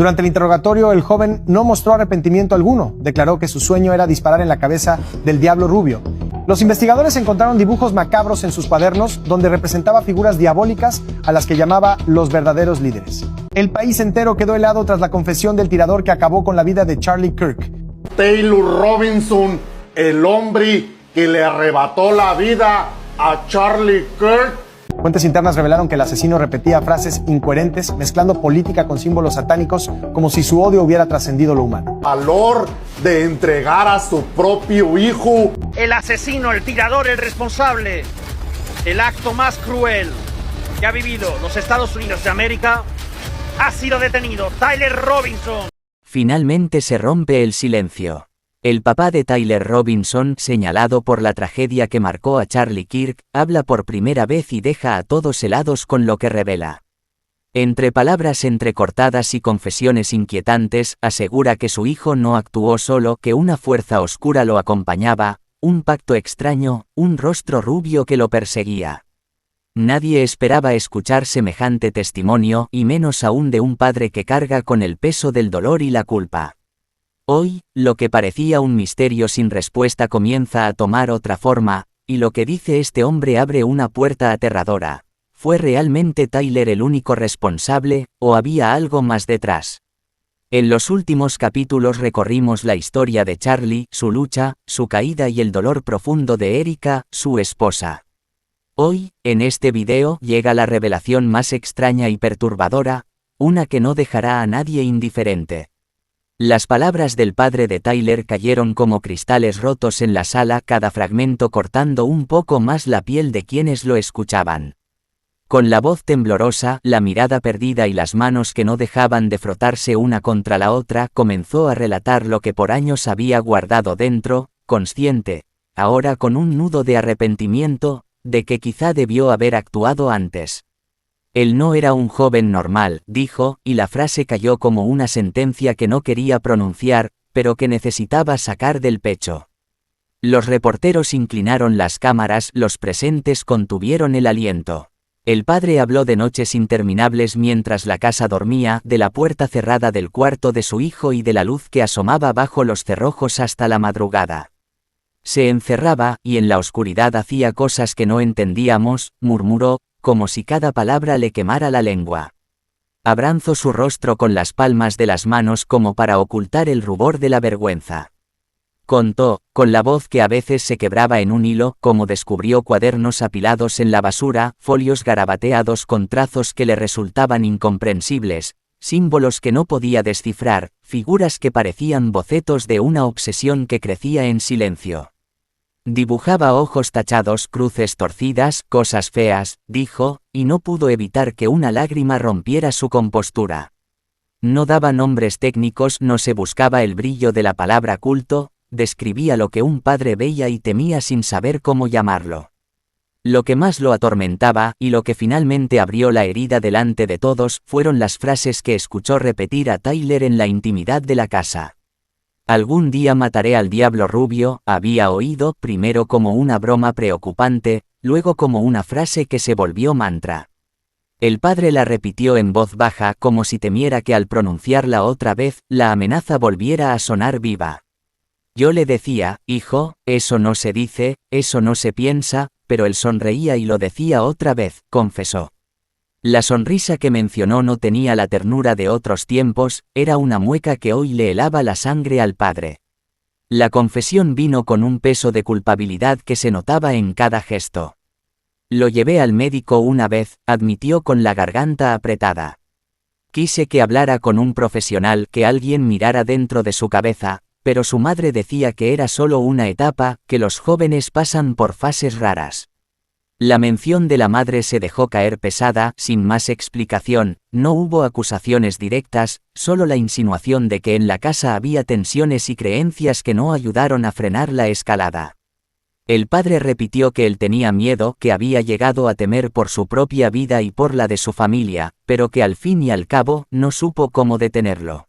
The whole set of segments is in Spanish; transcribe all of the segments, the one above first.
Durante el interrogatorio, el joven no mostró arrepentimiento alguno. Declaró que su sueño era disparar en la cabeza del Diablo Rubio. Los investigadores encontraron dibujos macabros en sus cuadernos donde representaba figuras diabólicas a las que llamaba los verdaderos líderes. El país entero quedó helado tras la confesión del tirador que acabó con la vida de Charlie Kirk. Taylor Robinson, el hombre que le arrebató la vida a Charlie Kirk. Fuentes internas revelaron que el asesino repetía frases incoherentes, mezclando política con símbolos satánicos, como si su odio hubiera trascendido lo humano. Valor de entregar a su propio hijo. El asesino, el tirador, el responsable, el acto más cruel que ha vivido los Estados Unidos de América, ha sido detenido. Tyler Robinson. Finalmente se rompe el silencio. El papá de Tyler Robinson, señalado por la tragedia que marcó a Charlie Kirk, habla por primera vez y deja a todos helados con lo que revela. Entre palabras entrecortadas y confesiones inquietantes, asegura que su hijo no actuó solo, que una fuerza oscura lo acompañaba, un pacto extraño, un rostro rubio que lo perseguía. Nadie esperaba escuchar semejante testimonio, y menos aún de un padre que carga con el peso del dolor y la culpa. Hoy, lo que parecía un misterio sin respuesta comienza a tomar otra forma, y lo que dice este hombre abre una puerta aterradora. ¿Fue realmente Tyler el único responsable, o había algo más detrás? En los últimos capítulos recorrimos la historia de Charlie, su lucha, su caída y el dolor profundo de Erika, su esposa. Hoy, en este video, llega la revelación más extraña y perturbadora, una que no dejará a nadie indiferente. Las palabras del padre de Tyler cayeron como cristales rotos en la sala, cada fragmento cortando un poco más la piel de quienes lo escuchaban. Con la voz temblorosa, la mirada perdida y las manos que no dejaban de frotarse una contra la otra, comenzó a relatar lo que por años había guardado dentro, consciente, ahora con un nudo de arrepentimiento, de que quizá debió haber actuado antes. Él no era un joven normal, dijo, y la frase cayó como una sentencia que no quería pronunciar, pero que necesitaba sacar del pecho. Los reporteros inclinaron las cámaras, los presentes contuvieron el aliento. El padre habló de noches interminables mientras la casa dormía, de la puerta cerrada del cuarto de su hijo y de la luz que asomaba bajo los cerrojos hasta la madrugada. Se encerraba, y en la oscuridad hacía cosas que no entendíamos, murmuró, como si cada palabra le quemara la lengua. Abrazó su rostro con las palmas de las manos como para ocultar el rubor de la vergüenza. Contó, con la voz que a veces se quebraba en un hilo, cómo descubrió cuadernos apilados en la basura, folios garabateados con trazos que le resultaban incomprensibles, símbolos que no podía descifrar, figuras que parecían bocetos de una obsesión que crecía en silencio. Dibujaba ojos tachados, cruces torcidas, cosas feas, dijo, y no pudo evitar que una lágrima rompiera su compostura. No daba nombres técnicos, no se buscaba el brillo de la palabra culto, describía lo que un padre veía y temía sin saber cómo llamarlo. Lo que más lo atormentaba, y lo que finalmente abrió la herida delante de todos, fueron las frases que escuchó repetir a Tyler en la intimidad de la casa. Algún día mataré al Diablo Rubio, había oído, primero como una broma preocupante, luego como una frase que se volvió mantra. El padre la repitió en voz baja, como si temiera que al pronunciarla otra vez, la amenaza volviera a sonar viva. Yo le decía, hijo, eso no se dice, eso no se piensa, pero él sonreía y lo decía otra vez, confesó. La sonrisa que mencionó no tenía la ternura de otros tiempos, era una mueca que hoy le helaba la sangre al padre. La confesión vino con un peso de culpabilidad que se notaba en cada gesto. Lo llevé al médico una vez, admitió con la garganta apretada. Quise que hablara con un profesional, que alguien mirara dentro de su cabeza, pero su madre decía que era solo una etapa, que los jóvenes pasan por fases raras. La mención de la madre se dejó caer pesada, sin más explicación, no hubo acusaciones directas, solo la insinuación de que en la casa había tensiones y creencias que no ayudaron a frenar la escalada. El padre repitió que él tenía miedo, que había llegado a temer por su propia vida y por la de su familia, pero que al fin y al cabo no supo cómo detenerlo.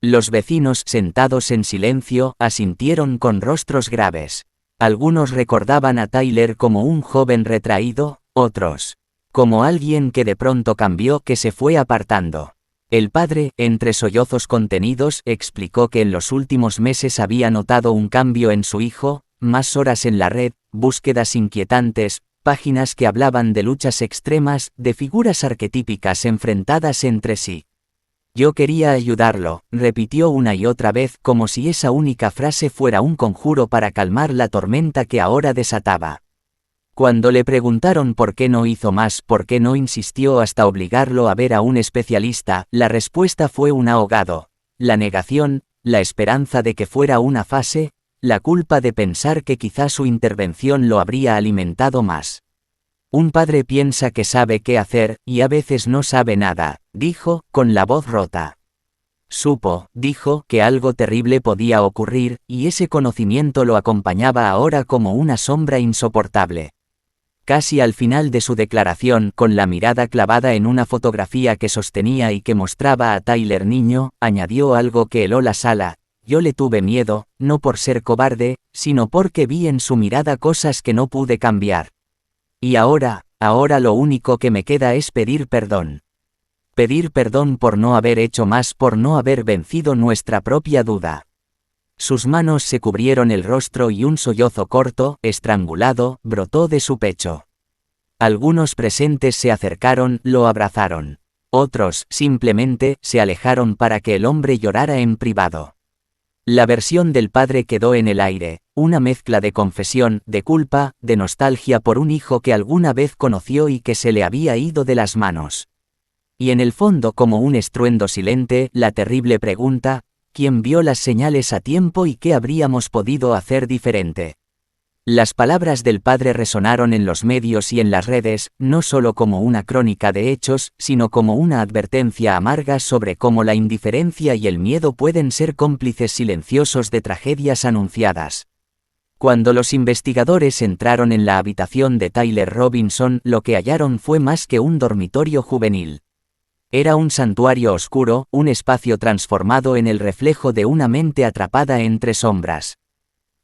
Los vecinos, sentados en silencio, asintieron con rostros graves. Algunos recordaban a Tyler como un joven retraído, otros como alguien que de pronto cambió, que se fue apartando. El padre, entre sollozos contenidos, explicó que en los últimos meses había notado un cambio en su hijo, más horas en la red, búsquedas inquietantes, páginas que hablaban de luchas extremas, de figuras arquetípicas enfrentadas entre sí. Yo quería ayudarlo, repitió una y otra vez como si esa única frase fuera un conjuro para calmar la tormenta que ahora desataba. Cuando le preguntaron por qué no hizo más, por qué no insistió hasta obligarlo a ver a un especialista, la respuesta fue un ahogado. La negación, la esperanza de que fuera una fase, la culpa de pensar que quizá su intervención lo habría alimentado más. Un padre piensa que sabe qué hacer, y a veces no sabe nada, dijo, con la voz rota. Supo, dijo, que algo terrible podía ocurrir, y ese conocimiento lo acompañaba ahora como una sombra insoportable. Casi al final de su declaración, con la mirada clavada en una fotografía que sostenía y que mostraba a Tyler niño, añadió algo que heló la sala: yo le tuve miedo, no por ser cobarde, sino porque vi en su mirada cosas que no pude cambiar. Y ahora lo único que me queda es pedir perdón. Pedir perdón por no haber hecho más, por no haber vencido nuestra propia duda. Sus manos se cubrieron el rostro y un sollozo corto, estrangulado, brotó de su pecho. Algunos presentes se acercaron, lo abrazaron. Otros, simplemente, se alejaron para que el hombre llorara en privado. La versión del padre quedó en el aire, una mezcla de confesión, de culpa, de nostalgia por un hijo que alguna vez conoció y que se le había ido de las manos. Y en el fondo, como un estruendo silente, la terrible pregunta: ¿quién vio las señales a tiempo y qué habríamos podido hacer diferente? Las palabras del padre resonaron en los medios y en las redes, no solo como una crónica de hechos, sino como una advertencia amarga sobre cómo la indiferencia y el miedo pueden ser cómplices silenciosos de tragedias anunciadas. Cuando los investigadores entraron en la habitación de Tyler Robinson, lo que hallaron fue más que un dormitorio juvenil. Era un santuario oscuro, un espacio transformado en el reflejo de una mente atrapada entre sombras.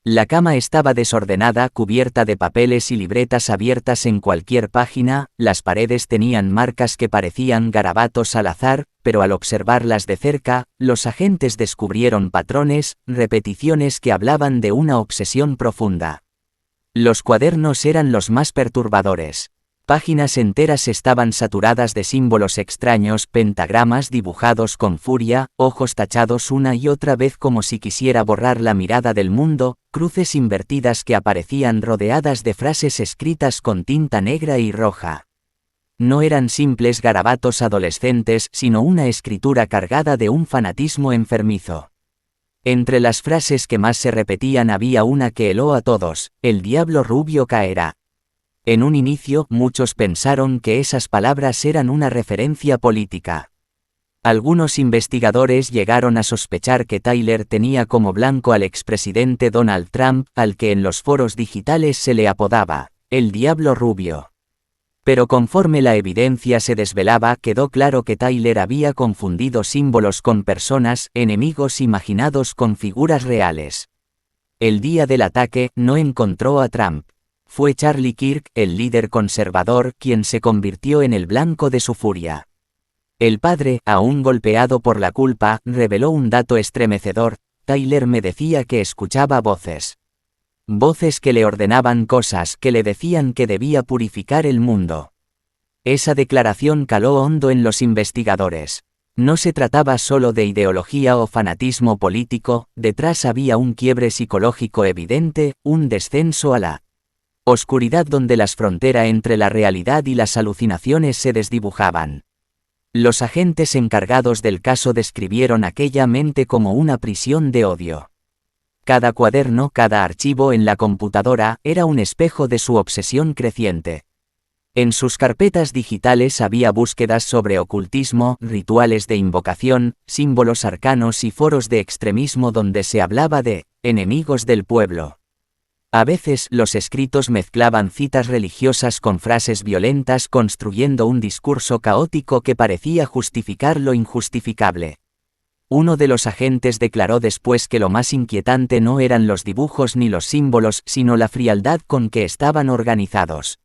La cama estaba desordenada, cubierta de papeles y libretas abiertas en cualquier página, las paredes tenían marcas que parecían garabatos al azar, pero al observarlas de cerca, los agentes descubrieron patrones, repeticiones que hablaban de una obsesión profunda. Los cuadernos eran los más perturbadores. Páginas enteras estaban saturadas de símbolos extraños, pentagramas dibujados con furia, ojos tachados una y otra vez como si quisiera borrar la mirada del mundo, cruces invertidas que aparecían rodeadas de frases escritas con tinta negra y roja. No eran simples garabatos adolescentes, sino una escritura cargada de un fanatismo enfermizo. Entre las frases que más se repetían había una que heló a todos: el diablo rubio caerá. En un inicio, muchos pensaron que esas palabras eran una referencia política. Algunos investigadores llegaron a sospechar que Tyler tenía como blanco al expresidente Donald Trump, al que en los foros digitales se le apodaba el Diablo Rubio. Pero conforme la evidencia se desvelaba, quedó claro que Tyler había confundido símbolos con personas, enemigos imaginados con figuras reales. El día del ataque, no encontró a Trump. Fue Charlie Kirk, el líder conservador, quien se convirtió en el blanco de su furia. El padre, aún golpeado por la culpa, reveló un dato estremecedor: Tyler me decía que escuchaba voces. Voces que le ordenaban cosas, que le decían que debía purificar el mundo. Esa declaración caló hondo en los investigadores. No se trataba solo de ideología o fanatismo político, detrás había un quiebre psicológico evidente, un descenso a la oscuridad donde las fronteras entre la realidad y las alucinaciones se desdibujaban. Los agentes encargados del caso describieron aquella mente como una prisión de odio. Cada cuaderno, cada archivo en la computadora, era un espejo de su obsesión creciente. En sus carpetas digitales había búsquedas sobre ocultismo, rituales de invocación, símbolos arcanos y foros de extremismo donde se hablaba de enemigos del pueblo. A veces, los escritos mezclaban citas religiosas con frases violentas, construyendo un discurso caótico que parecía justificar lo injustificable. Uno de los agentes declaró después que lo más inquietante no eran los dibujos ni los símbolos, sino la frialdad con que estaban organizados.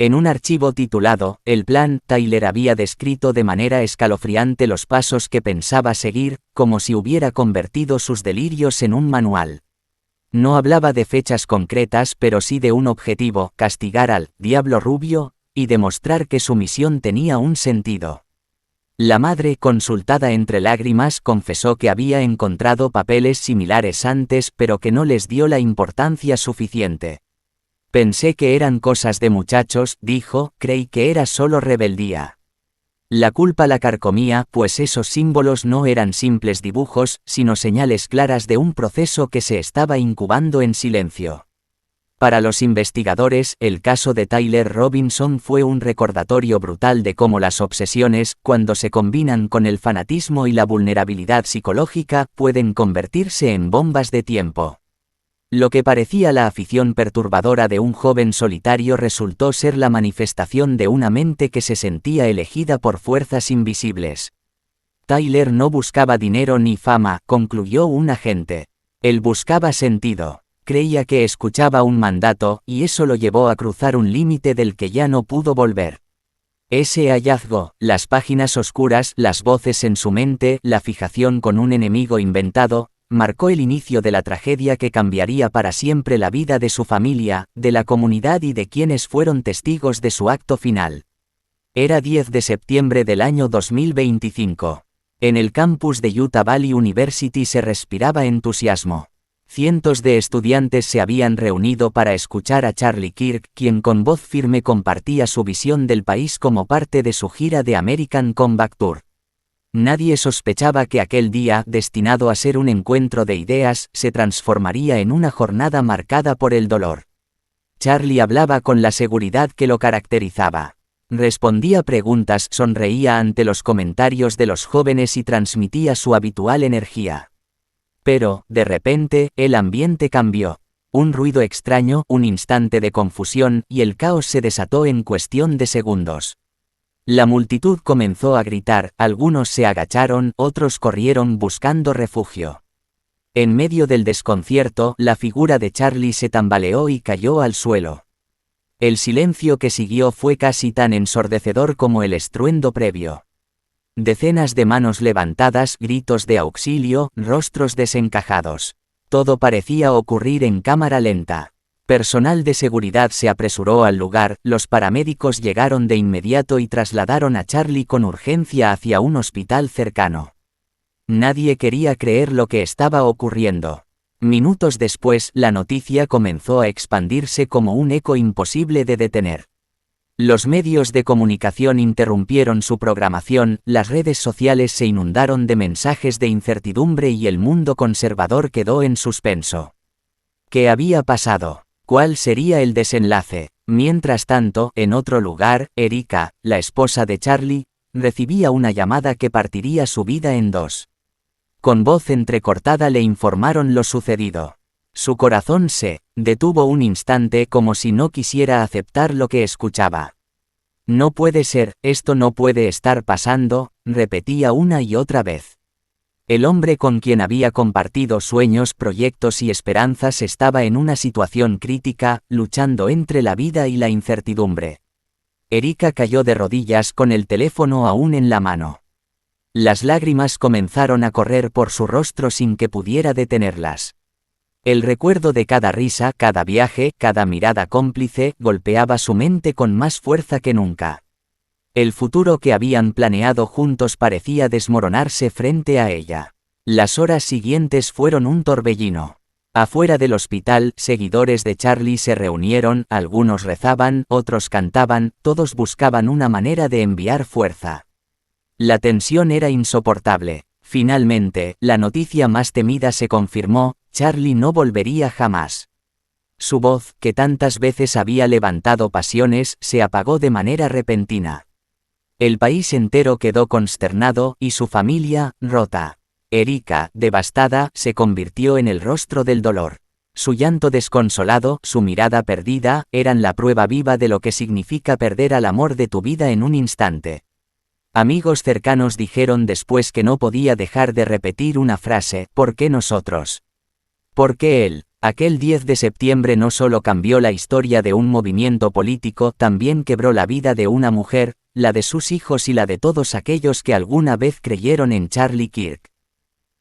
En un archivo titulado El Plan, Tyler había descrito de manera escalofriante los pasos que pensaba seguir, como si hubiera convertido sus delirios en un manual. No hablaba de fechas concretas, pero sí de un objetivo: castigar al Diablo Rubio, y demostrar que su misión tenía un sentido. La madre, consultada entre lágrimas, confesó que había encontrado papeles similares antes, pero que no les dio la importancia suficiente. Pensé que eran cosas de muchachos, dijo, creí que era solo rebeldía. La culpa la carcomía, pues esos símbolos no eran simples dibujos, sino señales claras de un proceso que se estaba incubando en silencio. Para los investigadores, el caso de Tyler Robinson fue un recordatorio brutal de cómo las obsesiones, cuando se combinan con el fanatismo y la vulnerabilidad psicológica, pueden convertirse en bombas de tiempo. Lo que parecía la afición perturbadora de un joven solitario resultó ser la manifestación de una mente que se sentía elegida por fuerzas invisibles. Tyler no buscaba dinero ni fama, concluyó un agente. Él buscaba sentido. Creía que escuchaba un mandato, y eso lo llevó a cruzar un límite del que ya no pudo volver. Ese hallazgo, las páginas oscuras, las voces en su mente, la fijación con un enemigo inventado, marcó el inicio de la tragedia que cambiaría para siempre la vida de su familia, de la comunidad y de quienes fueron testigos de su acto final. Era 10 de septiembre del año 2025. En el campus de Utah Valley University se respiraba entusiasmo. Cientos de estudiantes se habían reunido para escuchar a Charlie Kirk, quien con voz firme compartía su visión del país como parte de su gira de American Comeback Tour. Nadie sospechaba que aquel día, destinado a ser un encuentro de ideas, se transformaría en una jornada marcada por el dolor. Charlie hablaba con la seguridad que lo caracterizaba. Respondía preguntas, sonreía ante los comentarios de los jóvenes y transmitía su habitual energía. Pero, de repente, el ambiente cambió. Un ruido extraño, un instante de confusión, y el caos se desató en cuestión de segundos. La multitud comenzó a gritar, algunos se agacharon, otros corrieron buscando refugio. En medio del desconcierto, la figura de Charlie se tambaleó y cayó al suelo. El silencio que siguió fue casi tan ensordecedor como el estruendo previo. Decenas de manos levantadas, gritos de auxilio, rostros desencajados. Todo parecía ocurrir en cámara lenta. Personal de seguridad se apresuró al lugar, los paramédicos llegaron de inmediato y trasladaron a Charlie con urgencia hacia un hospital cercano. Nadie quería creer lo que estaba ocurriendo. Minutos después, la noticia comenzó a expandirse como un eco imposible de detener. Los medios de comunicación interrumpieron su programación, las redes sociales se inundaron de mensajes de incertidumbre y el mundo conservador quedó en suspenso. ¿Qué había pasado? ¿Cuál sería el desenlace? Mientras tanto, en otro lugar, Erika, la esposa de Charlie, recibía una llamada que partiría su vida en dos. Con voz entrecortada le informaron lo sucedido. Su corazón se detuvo un instante como si no quisiera aceptar lo que escuchaba. No puede ser, esto no puede estar pasando, repetía una y otra vez. El hombre con quien había compartido sueños, proyectos y esperanzas estaba en una situación crítica, luchando entre la vida y la incertidumbre. Erika cayó de rodillas con el teléfono aún en la mano. Las lágrimas comenzaron a correr por su rostro sin que pudiera detenerlas. El recuerdo de cada risa, cada viaje, cada mirada cómplice, golpeaba su mente con más fuerza que nunca. El futuro que habían planeado juntos parecía desmoronarse frente a ella. Las horas siguientes fueron un torbellino. Afuera del hospital, seguidores de Charlie se reunieron, algunos rezaban, otros cantaban, todos buscaban una manera de enviar fuerza. La tensión era insoportable. Finalmente, la noticia más temida se confirmó: Charlie no volvería jamás. Su voz, que tantas veces había levantado pasiones, se apagó de manera repentina. El país entero quedó consternado, y su familia, rota. Erika, devastada, se convirtió en el rostro del dolor. Su llanto desconsolado, su mirada perdida, eran la prueba viva de lo que significa perder al amor de tu vida en un instante. Amigos cercanos dijeron después que no podía dejar de repetir una frase: ¿por qué nosotros? ¿Por qué él? Aquel 10 de septiembre no solo cambió la historia de un movimiento político, también quebró la vida de una mujer, la de sus hijos y la de todos aquellos que alguna vez creyeron en Charlie Kirk.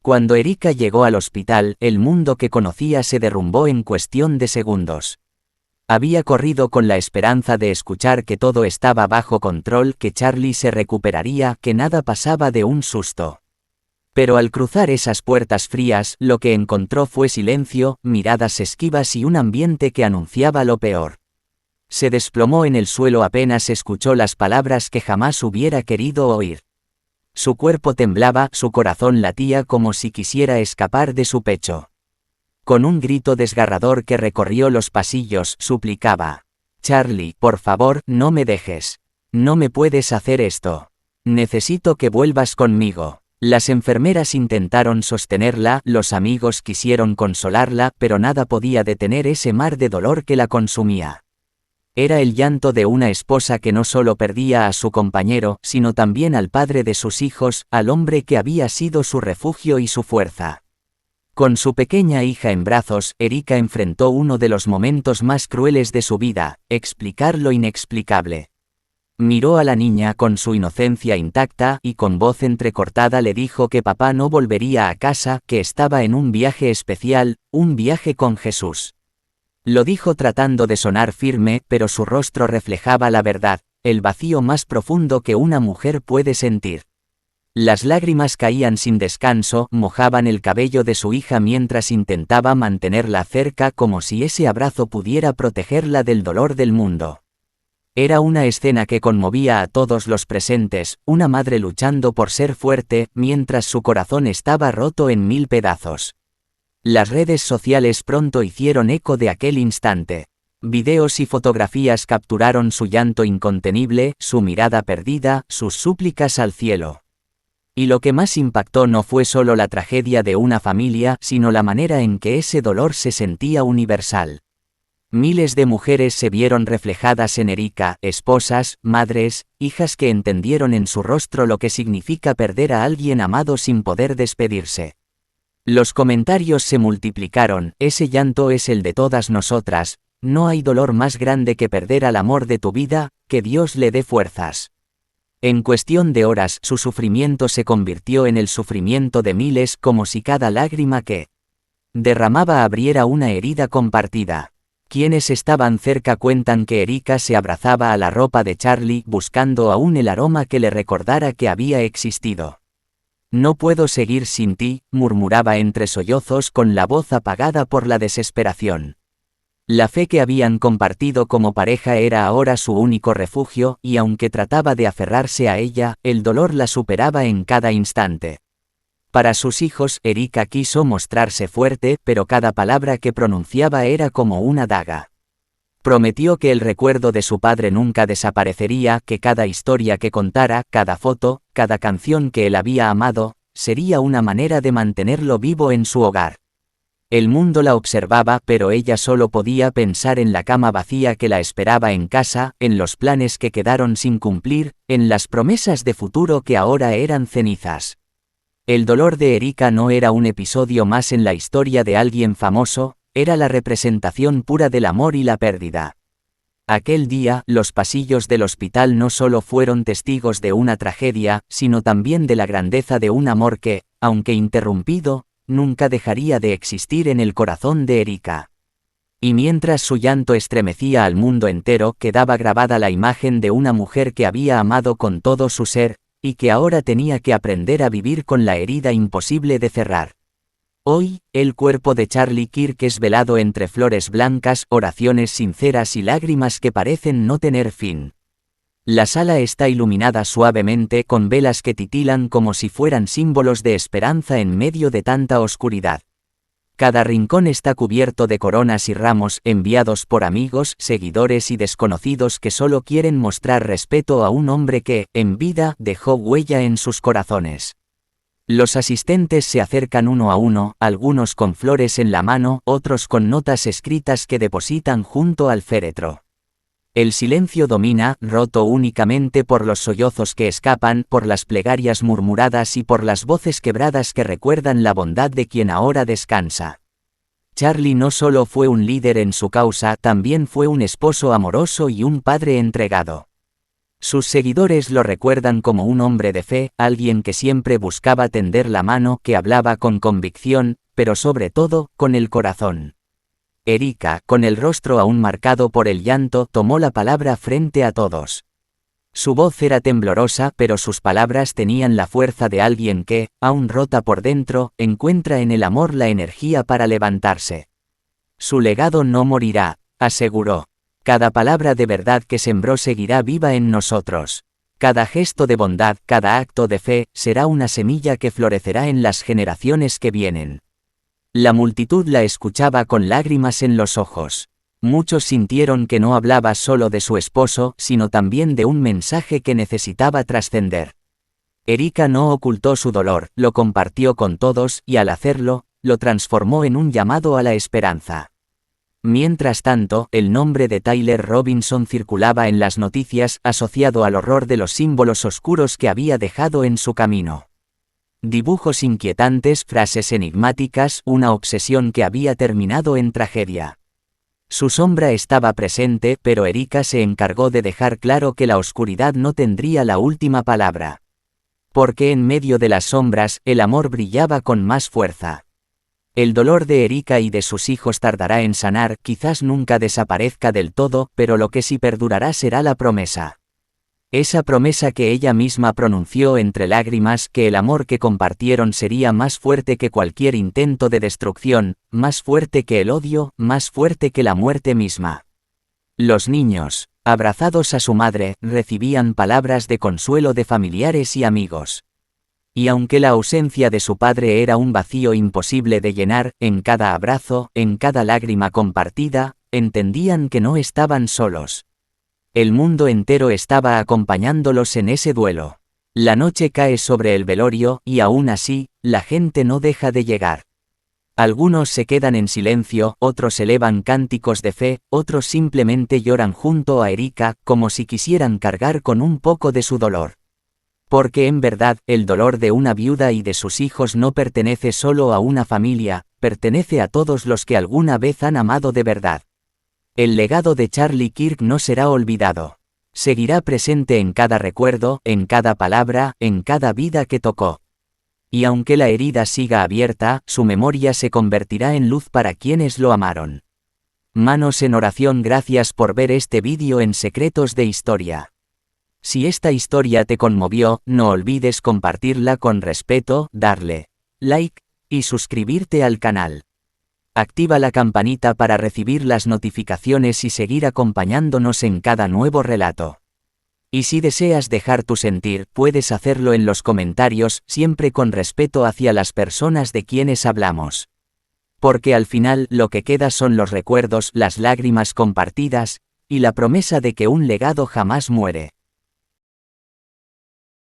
Cuando Erika llegó al hospital, el mundo que conocía se derrumbó en cuestión de segundos. Había corrido con la esperanza de escuchar que todo estaba bajo control, que Charlie se recuperaría, que nada pasaba de un susto. Pero al cruzar esas puertas frías, lo que encontró fue silencio, miradas esquivas y un ambiente que anunciaba lo peor. Se desplomó en el suelo apenas escuchó las palabras que jamás hubiera querido oír. Su cuerpo temblaba, su corazón latía como si quisiera escapar de su pecho. Con un grito desgarrador que recorrió los pasillos, suplicaba: «Charlie, por favor, no me dejes. No me puedes hacer esto. Necesito que vuelvas conmigo». Las enfermeras intentaron sostenerla, los amigos quisieron consolarla, pero nada podía detener ese mar de dolor que la consumía. Era el llanto de una esposa que no solo perdía a su compañero, sino también al padre de sus hijos, al hombre que había sido su refugio y su fuerza. Con su pequeña hija en brazos, Erika enfrentó uno de los momentos más crueles de su vida: explicar lo inexplicable. Miró a la niña con su inocencia intacta y con voz entrecortada le dijo que papá no volvería a casa, que estaba en un viaje especial, un viaje con Jesús. Lo dijo tratando de sonar firme, pero su rostro reflejaba la verdad, el vacío más profundo que una mujer puede sentir. Las lágrimas caían sin descanso, mojaban el cabello de su hija mientras intentaba mantenerla cerca como si ese abrazo pudiera protegerla del dolor del mundo. Era una escena que conmovía a todos los presentes, una madre luchando por ser fuerte, mientras su corazón estaba roto en 1000 pedazos. Las redes sociales pronto hicieron eco de aquel instante. Videos y fotografías capturaron su llanto incontenible, su mirada perdida, sus súplicas al cielo. Y lo que más impactó no fue solo la tragedia de una familia, sino la manera en que ese dolor se sentía universal. Miles de mujeres se vieron reflejadas en Erika, esposas, madres, hijas que entendieron en su rostro lo que significa perder a alguien amado sin poder despedirse. Los comentarios se multiplicaron: ese llanto es el de todas nosotras, no hay dolor más grande que perder al amor de tu vida, que Dios le dé fuerzas. En cuestión de horas, su sufrimiento se convirtió en el sufrimiento de miles, como si cada lágrima que derramaba abriera una herida compartida. Quienes estaban cerca cuentan que Erika se abrazaba a la ropa de Charlie, buscando aún el aroma que le recordara que había existido. «No puedo seguir sin ti», murmuraba entre sollozos con la voz apagada por la desesperación. La fe que habían compartido como pareja era ahora su único refugio, y aunque trataba de aferrarse a ella, el dolor la superaba en cada instante. Para sus hijos, Erika quiso mostrarse fuerte, pero cada palabra que pronunciaba era como una daga. Prometió que el recuerdo de su padre nunca desaparecería, que cada historia que contara, cada foto, cada canción que él había amado, sería una manera de mantenerlo vivo en su hogar. El mundo la observaba, pero ella solo podía pensar en la cama vacía que la esperaba en casa, en los planes que quedaron sin cumplir, en las promesas de futuro que ahora eran cenizas. El dolor de Erika no era un episodio más en la historia de alguien famoso, era la representación pura del amor y la pérdida. Aquel día, los pasillos del hospital no solo fueron testigos de una tragedia, sino también de la grandeza de un amor que, aunque interrumpido, nunca dejaría de existir en el corazón de Erika. Y mientras su llanto estremecía al mundo entero, quedaba grabada la imagen de una mujer que había amado con todo su ser, y que ahora tenía que aprender a vivir con la herida imposible de cerrar. Hoy, el cuerpo de Charlie Kirk es velado entre flores blancas, oraciones sinceras y lágrimas que parecen no tener fin. La sala está iluminada suavemente con velas que titilan como si fueran símbolos de esperanza en medio de tanta oscuridad. Cada rincón está cubierto de coronas y ramos enviados por amigos, seguidores y desconocidos que solo quieren mostrar respeto a un hombre que, en vida, dejó huella en sus corazones. Los asistentes se acercan uno a uno, algunos con flores en la mano, otros con notas escritas que depositan junto al féretro. El silencio domina, roto únicamente por los sollozos que escapan, por las plegarias murmuradas y por las voces quebradas que recuerdan la bondad de quien ahora descansa. Charlie no solo fue un líder en su causa, también fue un esposo amoroso y un padre entregado. Sus seguidores lo recuerdan como un hombre de fe, alguien que siempre buscaba tender la mano, que hablaba con convicción, pero sobre todo, con el corazón. Erika, con el rostro aún marcado por el llanto, tomó la palabra frente a todos. Su voz era temblorosa, pero sus palabras tenían la fuerza de alguien que, aún rota por dentro, encuentra en el amor la energía para levantarse. Su legado no morirá, aseguró. Cada palabra de verdad que sembró seguirá viva en nosotros. Cada gesto de bondad, cada acto de fe, será una semilla que florecerá en las generaciones que vienen. La multitud la escuchaba con lágrimas en los ojos. Muchos sintieron que no hablaba solo de su esposo, sino también de un mensaje que necesitaba trascender. Erika no ocultó su dolor, lo compartió con todos, y al hacerlo, lo transformó en un llamado a la esperanza. Mientras tanto, el nombre de Tyler Robinson circulaba en las noticias, asociado al horror de los símbolos oscuros que había dejado en su camino. Dibujos inquietantes, frases enigmáticas, una obsesión que había terminado en tragedia. Su sombra estaba presente, pero Erika se encargó de dejar claro que la oscuridad no tendría la última palabra. Porque en medio de las sombras, el amor brillaba con más fuerza. El dolor de Erika y de sus hijos tardará en sanar, quizás nunca desaparezca del todo, pero lo que sí perdurará será la promesa. Esa promesa que ella misma pronunció entre lágrimas, que el amor que compartieron sería más fuerte que cualquier intento de destrucción, más fuerte que el odio, más fuerte que la muerte misma. Los niños, abrazados a su madre, recibían palabras de consuelo de familiares y amigos. Y aunque la ausencia de su padre era un vacío imposible de llenar, en cada abrazo, en cada lágrima compartida, entendían que no estaban solos. El mundo entero estaba acompañándolos en ese duelo. La noche cae sobre el velorio, y aún así, la gente no deja de llegar. Algunos se quedan en silencio, otros elevan cánticos de fe, otros simplemente lloran junto a Erika, como si quisieran cargar con un poco de su dolor. Porque en verdad, el dolor de una viuda y de sus hijos no pertenece solo a una familia, pertenece a todos los que alguna vez han amado de verdad. El legado de Charlie Kirk no será olvidado. Seguirá presente en cada recuerdo, en cada palabra, en cada vida que tocó. Y aunque la herida siga abierta, su memoria se convertirá en luz para quienes lo amaron. Manos en oración, gracias por ver este vídeo en Secretos de Historia. Si esta historia te conmovió, no olvides compartirla con respeto, darle like y suscribirte al canal. Activa la campanita para recibir las notificaciones y seguir acompañándonos en cada nuevo relato. Y si deseas dejar tu sentir, puedes hacerlo en los comentarios, siempre con respeto hacia las personas de quienes hablamos. Porque al final lo que queda son los recuerdos, las lágrimas compartidas, y la promesa de que un legado jamás muere.